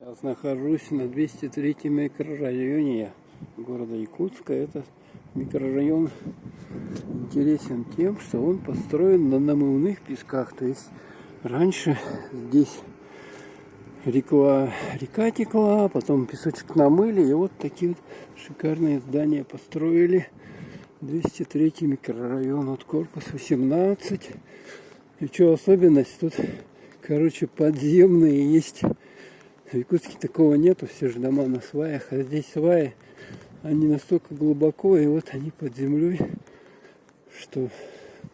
Сейчас нахожусь на 203-м микрорайоне города Якутска. Этот микрорайон интересен тем, что он построен на намывных песках. То есть раньше здесь река текла, потом песочек намыли, и вот такие вот шикарные здания построили. 203-й микрорайон, вот корпус 18. И что особенность, тут, короче, подземные есть. В Якутске такого нету, все же дома на сваях, а здесь сваи, они настолько глубоко, и вот они под землей, что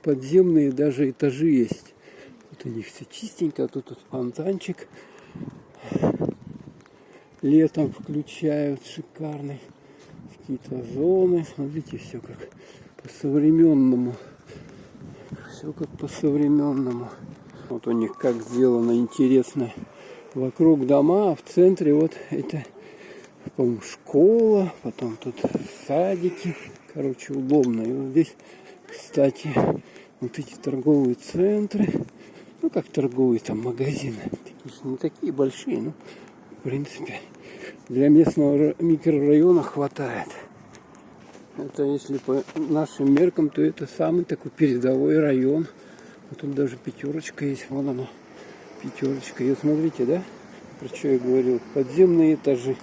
подземные даже этажи есть. Тут у них все чистенько, тут вот фонтанчик летом включают, шикарный. Какие-то зоны, смотрите, все как по-современному. Все как по-современному. Вот у них как сделано интересно. Вокруг дома, а в центре вот это, по-моему, школа, потом тут садики. Короче, удобно. И вот здесь, кстати, вот эти торговые центры. Ну, как торговые там магазины. Такие, не такие большие, но, в принципе, для местного микрорайона хватает. Это если по нашим меркам, то это самый такой передовой район. А тут даже пятерочка есть, вон она. Пятерочка. И вот смотрите, да? Про что я говорил? Подземные этажи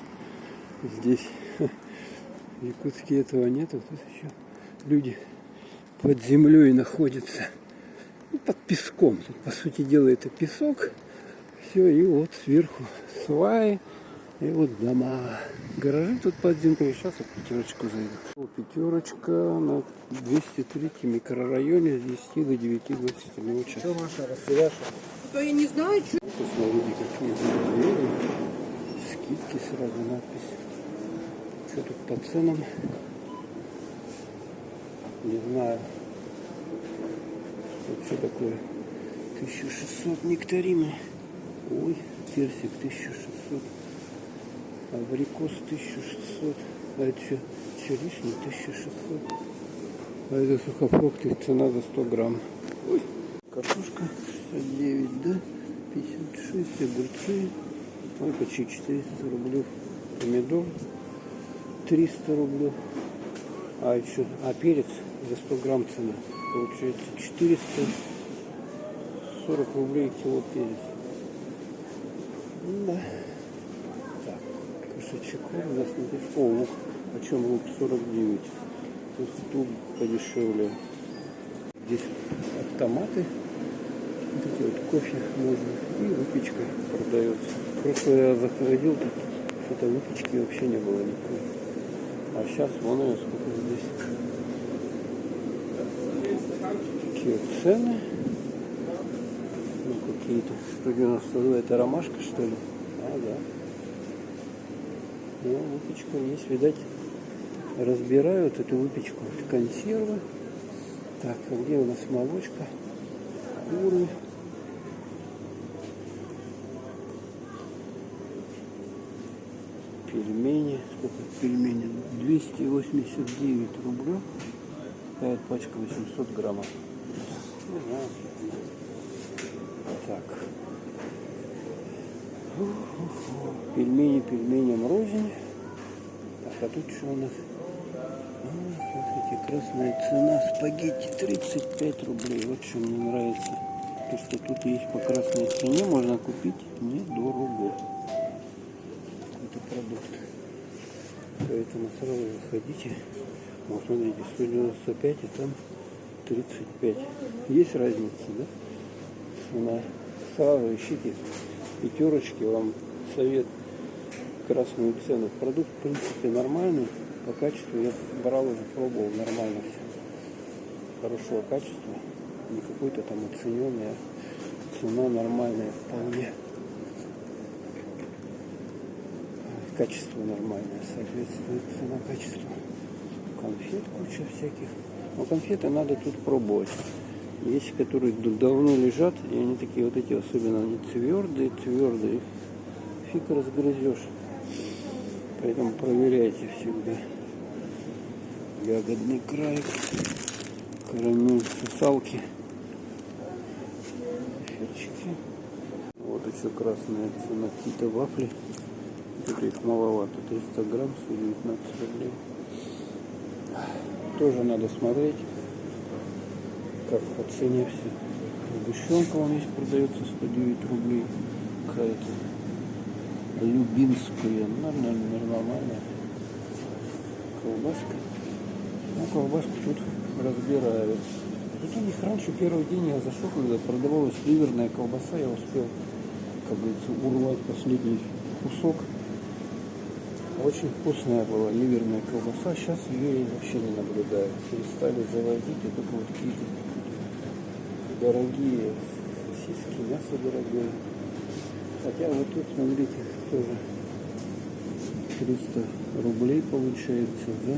здесь. В Якутске этого нет. Тут еще люди под землей находятся. Ну, под песком. Тут, по сути дела, это песок. Все, и вот сверху сваи. И вот дома. Гаражи тут под землей. Сейчас я пятерочку зайду. Вот пятерочка на 203-м микрорайоне с 10 до 9:21 часа. Что, Маша, растеряша? То я не знаю, что... Посмотрите, какие двери. Скидки сразу надпись. Что тут по ценам? Не знаю. Вот что такое? 1600 нектарины. Ой, персик 1600. Абрикос 1600. А это что? Черешня 1600. А это сухофрукты. Цена за 100 грамм. Ой. Картошка 69, да? 56, огурцы. Ой, почти 400 рублей. Помидор 300 рублей. А еще, перец за 100 грамм цена. Получается 440 рублей кило перец. Да. Так, кошачек у нас не здесь. О, лук. Почем лук? 49. Тут лук подешевле. Здесь автоматы. Вот эти вот кофе можно. И выпечка продается. Просто я заходил, тут что-то выпечки вообще не было никакой. А сейчас вон ее сколько здесь. Такие вот цены. Ну какие-то. 192. Это ромашка, что ли? А, да. Ну, выпечка есть, видать. Разбирают эту выпечку. Это консервы. Так, а где у нас молочка? Куры. Пельмени. Сколько пельменей? 289 рублей. Такая пачка 800 граммов. Не знаю. Так. Пельмени пельменям рознь. Так, а тут что у нас? Смотрите, красная цена спагетти 35 рублей. Вот что мне нравится. То, что тут есть по красной цене, можно купить недорого. Это продукт. Поэтому сразу заходите. Вот смотрите, 195 и там 35. Есть разница, да? Цена. Сразу ищите пятерочки. Вам совет красную цену. Продукт в принципе нормальный. По качеству я брал уже, пробовал, нормально все. Хорошего качества. Не какой-то там оцененный, а цена нормальная вполне. Качество нормальное, соответствует цена качеству. Конфет куча всяких. Но конфеты надо тут пробовать. Есть, которые давно лежат, и они такие вот эти, особенно они твердые. Фиг разгрызешь. Поэтому проверяйте всегда. Ягодный край, карамель, сусалки, перчики. Вот еще красная цена, какие-то вафли Что-то их маловато. 300 грамм, 119 рублей. Тоже надо смотреть, как по цене все. Сгущенка вон есть, продается 109 рублей. Какая-то любинская, нормальная. Колбаска. Ну, колбаску тут разбирают. Тут у них раньше, первый день я зашел, когда продавалась ливерная колбаса, я успел, как говорится, урвать последний кусок. Очень вкусная была ливерная колбаса, сейчас ее я вообще не наблюдаю. Перестали заводить, и только вот какие-то дорогие сосиски, мясо дорогое. Хотя вот тут, смотрите, тоже 300 рублей получается за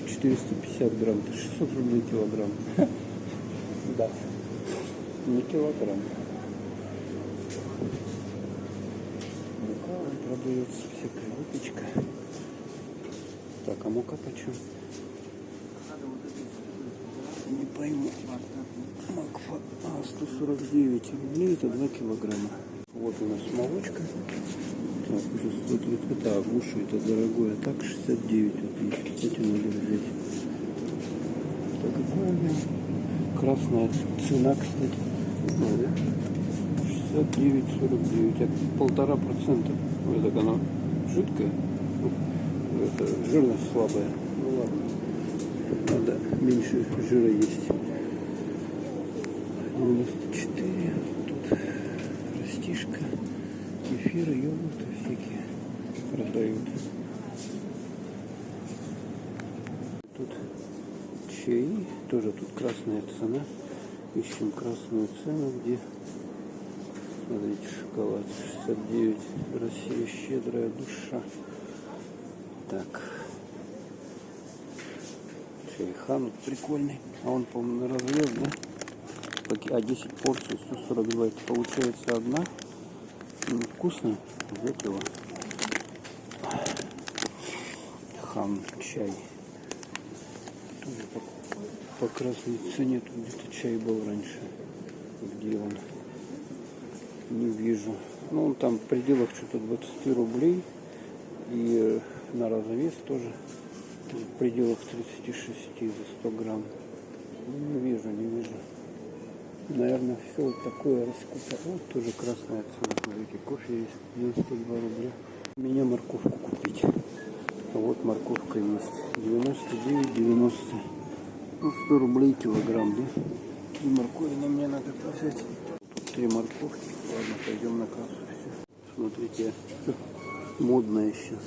450 грамм. Это 600 рублей килограмм. Да, не килограмм. Мука продается, всякая выпечка. Так, а мука почем? Не пойму. Макфа. 149 рублей, это 2 килограмма. Вот у нас молочка. Так, уже стоит, это агуша, это дорогое. Так, 69 вот есть. Кстати, надо взять. Так, какой объем? Красная цена, кстати. 69,49. А 1,5%. Вот так она жидкая. Это жирность слабая. Ну ладно. Надо меньше жира есть. 94. Тут растишка. Кефиры, йогурты всякие продают. Тут чай. Тоже тут красная цена. Ищем красную цену, где, смотрите, шоколад 69. Россия щедрая душа. Так. Чайхан прикольный. А он, по-моему, на развес, да? А 10 порций 142. Это получается одна. Вкусно. Взять его. Хан чай. Тоже по красной цене. Тут где-то чай был раньше. Где он? Не вижу. Ну, он там в пределах что-то 20 рублей. И на развес тоже в пределах 36 за 100 грамм. Не вижу. Наверное, все вот такое раскупать. Вот тоже красная цена. Смотрите, кофе есть 92 рубля. Меня морковку купить. А вот морковка есть. 99,90. Ну, 100 рублей килограмм, да? И моркови на мне надо взять. Тут 3 морковки. Ладно, пойдем на кассу. Все. Смотрите, модная сейчас.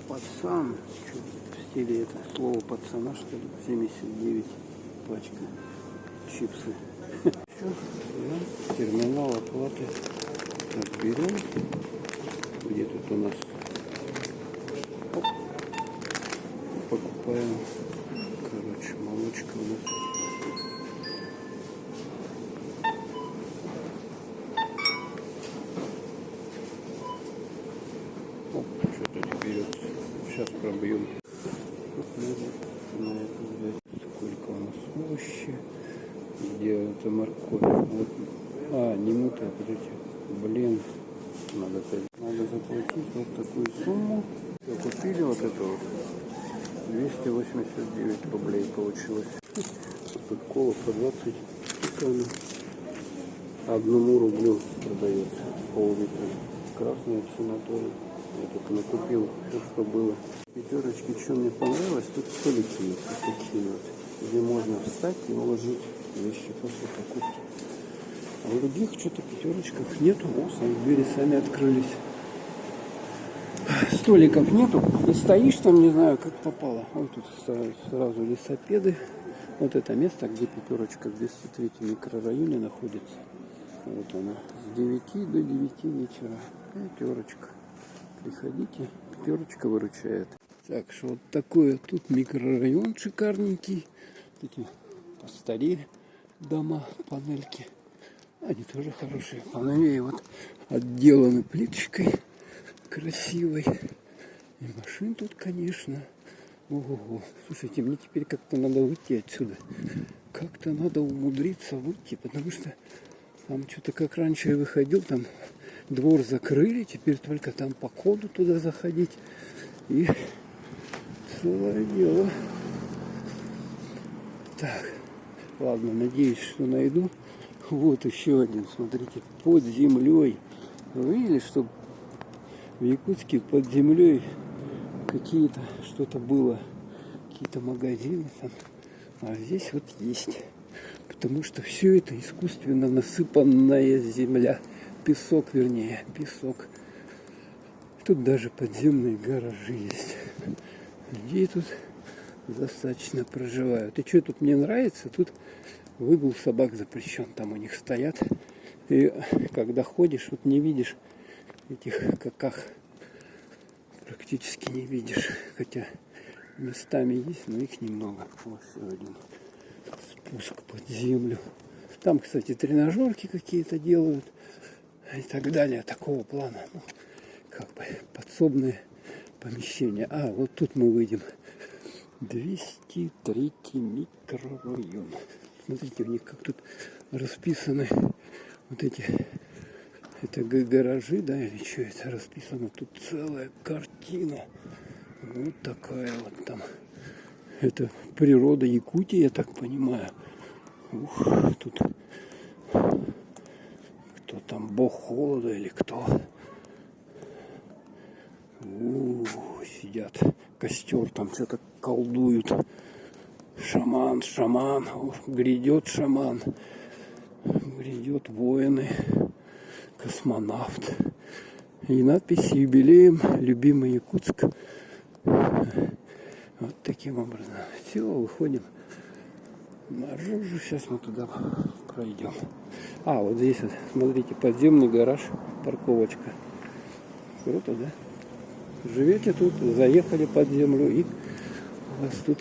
Пацан. Что в стиле это слово пацана, что ли? 79 пачка. Чипсы. Все. Терминал оплаты. Так, берем. Где тут у нас? Оп. Покупаем. Короче, молочка у нас. Оп, что-то не берется. Сейчас пробьем. На это взять. Сколько у нас овощи. Где это морковь? Вот. Не мутая, подождите. Блин. Надо заплатить вот такую сумму. Все, купили вот это вот. 289 рублей получилось. Тут кола по 20 стаканов. 1 рублю продается пол-литра. Красная цена тоже. Я только накупил все, что было. Пятерочки, что мне понравилось, тут столики есть вот такие вот, где можно встать и уложить вещи после покупки. А в других что-то пятерочках нету. О, двери сами открылись. Столиков нету. И стоишь там, не знаю, как попало. Вот тут сразу лесопеды. Вот это место, где пятерочка в 203 микрорайоне находится. Вот она. С 9 до 9 вечера. Пятерочка. Приходите. Пятерочка выручает. Так что вот такой тут микрорайон шикарненький. Эти постарее дома, панельки. Они тоже хорошие. Поновее вот отделаны плиточкой красивой. И машин тут, конечно. Ого-го. Слушайте, мне теперь как-то надо выйти отсюда. Как-то надо умудриться выйти, потому что там что-то как раньше я выходил, там двор закрыли, теперь только там по коду туда заходить. И целое дело. Так, ладно, надеюсь, что найду. Вот еще один, смотрите, под землей. Вы видели, что в Якутске под землей какие-то, что-то было, какие-то магазины там. А здесь вот есть. Потому что все это искусственно насыпанная земля. Песок, вернее, песок. Тут даже подземные гаражи есть. Людей тут достаточно проживают. И что тут мне нравится, тут выгул собак запрещен. Там у них стоят. И когда ходишь, вот не видишь этих каках. Практически не видишь. Хотя местами есть, но их немного. Вот еще один спуск под землю. Там, кстати, тренажерки какие-то делают. И так далее. Такого плана. Ну, как бы подсобные помещения. А, вот тут мы выйдем. 203 микрорайон. Смотрите, у них как тут расписаны вот эти, это гаражи, да, или что это расписано. Тут целая картина. Вот такая вот там. Это природа Якутии, я так понимаю. Ух, тут кто там, бог холода или кто? Сидят, костер там что-то колдуют. Шаман, грядет шаман, грядет воины, космонавт. И надпись «Юбилеем, любимый Якутск». Вот таким образом. Все, выходим наружу. Сейчас мы туда пройдем. А, вот здесь вот, смотрите, подземный гараж, парковочка. Круто, да? Живете тут, заехали под землю, и у вас тут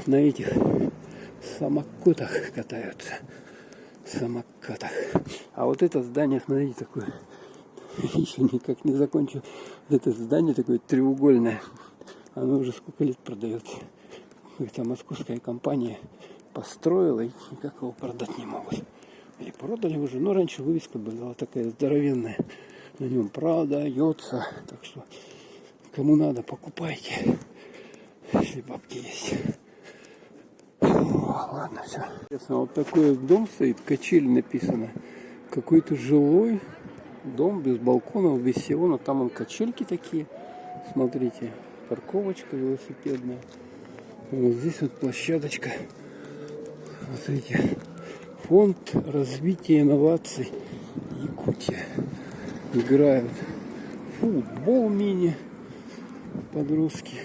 на этих самокатах катаются. Самокатах. А вот это здание, смотрите, такое, еще никак не закончил. Вот это здание такое треугольное. Оно уже сколько лет продается. Какая-то московская компания построила и никак его продать не могут. Или продали уже, но раньше вывеска была такая здоровенная. На нем продается. Так что кому надо, покупайте. Если бабки есть. Ладно, все. Интересно, вот такой вот дом стоит, качель написано. Какой-то жилой дом без балконов, без всего. Но там он качельки такие. Смотрите, парковочка велосипедная. Вот здесь вот площадочка. Смотрите. Фонд развития инноваций Якутия. Играют футбол мини подростки.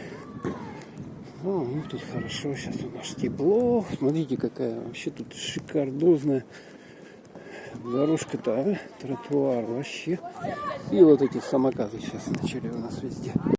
Ну тут хорошо, сейчас у нас тепло. Смотрите, какая вообще тут шикардозная дорожка-то, а? Тротуар вообще. И вот эти самокаты сейчас начали у нас везде.